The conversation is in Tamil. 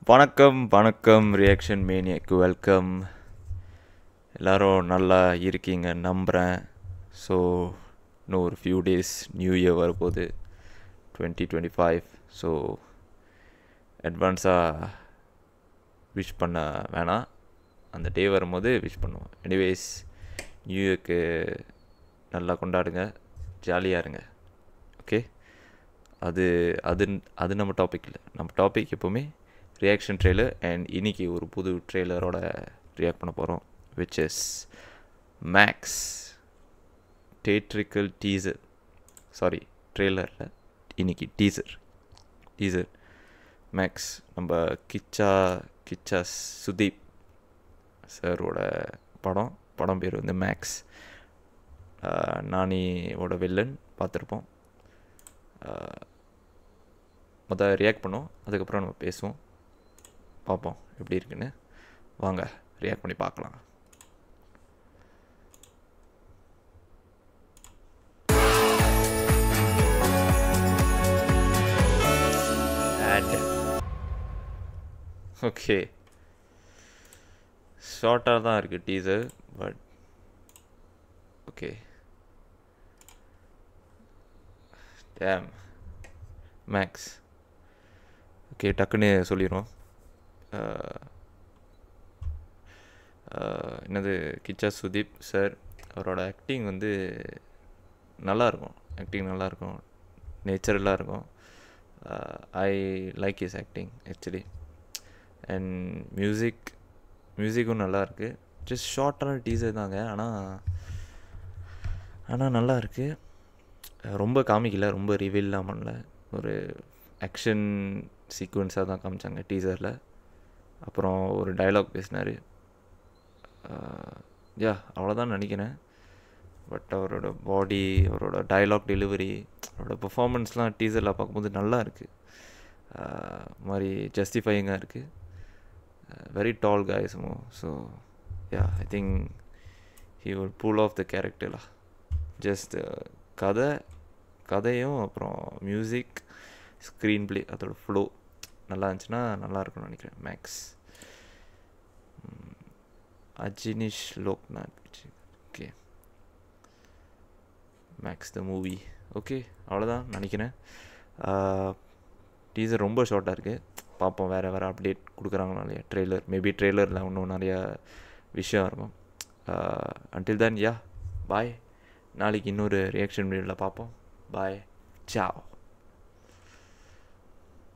வணக்கம் வணக்கம் ரியாக்ஷன் மேனியாக்கு வெல்கம். எல்லோரும் நல்லா இருக்கீங்க நம்புகிறேன். ஸோ இன்னும் ஒரு ஃபியூ டேஸ் நியூ இயர் வரப்போகுது 2025. ஸோ அட்வான்ஸாக விஷ் பண்ண வேணாம், அந்த டே வரும்போது விஷ் பண்ணுவோம். எனிவேஸ், நியூ இயர்க்கு நல்லா கொண்டாடுங்க, ஜாலியாக இருங்க. ஓகே, அது அது அது நம்ம டாபிக் இல்லை. நம்ம டாபிக் எப்போவுமே ரியாக்ஷன் ட்ரெய்லர். அண்ட் இன்றைக்கி ஒரு புது ட்ரெய்லரோட ரியாக்ட் பண்ண போகிறோம், which is Max theatrical teaser. Sorry, ட்ரெய்லரில் இன்றைக்கி டீசர் மேக்ஸ். நம்ம கிச்சா சுதீப் சாரோட படம் பேர் வந்து மேக்ஸ். நானியோட வில்லன் பார்த்துருப்போம். மொதல் ரியாக்ட் பண்ணோம், அதுக்கப்புறம் நம்ம பேசுவோம், பார்ப்போம் எப்படி இருக்குன்னு. வாங்க ரியாக்ட் பண்ணி பார்க்கலாம். ஓகே, ஷார்ட்டாக தான் இருக்குது டீசர், பட் ஓகே. டேம் மேக்ஸ். ஓகே, டக்குன்னு சொல்லிடுவோம். என்னது, கிச்சா சுதீப் சார் அவரோட ஆக்டிங் வந்து நல்லாயிருக்கும். நேச்சுரலாக இருக்கும். I like his acting actually. And மியூசிக்கும் நல்லாயிருக்கு. ஜஸ்ட் ஷார்ட்டான டீசர் தாங்க, ஆனால் நல்லா இருக்குது. ரொம்ப காமிக்கல, ரொம்ப ரிவீல்லாம் பண்ணல. ஒரு ஆக்ஷன் சீக்வன்ஸாக தான் காமிச்சாங்க டீசரில். அப்புறம் ஒரு டயலாக் பேசினார். அவ்வளோதான் நினைக்கிறேன். பட் அவரோட பாடி, அவரோட டயலாக் டெலிவரி, அவரோட பெர்ஃபார்மன்ஸ்லாம் டீசரில் பார்க்கும்போது நல்லா இருக்குது. மாதிரி ஜஸ்டிஃபையிங்காக இருக்குது. வெரி டால் காய்ஸுமோ. So I think he will pull off the கேரக்டர்லா. ஜஸ்ட் கதையும் அப்புறம் மியூசிக், ஸ்க்ரீன் ப்ளே, அதோட ஃப்ளோ நல்லா இருந்துச்சுன்னா நல்லா இருக்கும்னு நினைக்கிறேன். Max Ajaneesh Loknath. Okay, Max the movie. Okay, அவ்வளோதான் நினைக்கிறேன். டீசர் ரொம்ப ஷார்ட்டாக இருக்குது. பார்ப்போம் வேறு அப்டேட் கொடுக்குறாங்களா இல்லையா. மேபி ட்ரெய்லரில் இன்னும் நிறையா விஷயம் இருக்கும். அன்டில் தென் பாய். நாளைக்கு இன்னொரு ரியாக்ஷன் வீடியோவில் பார்ப்போம். பாய், சாவ்.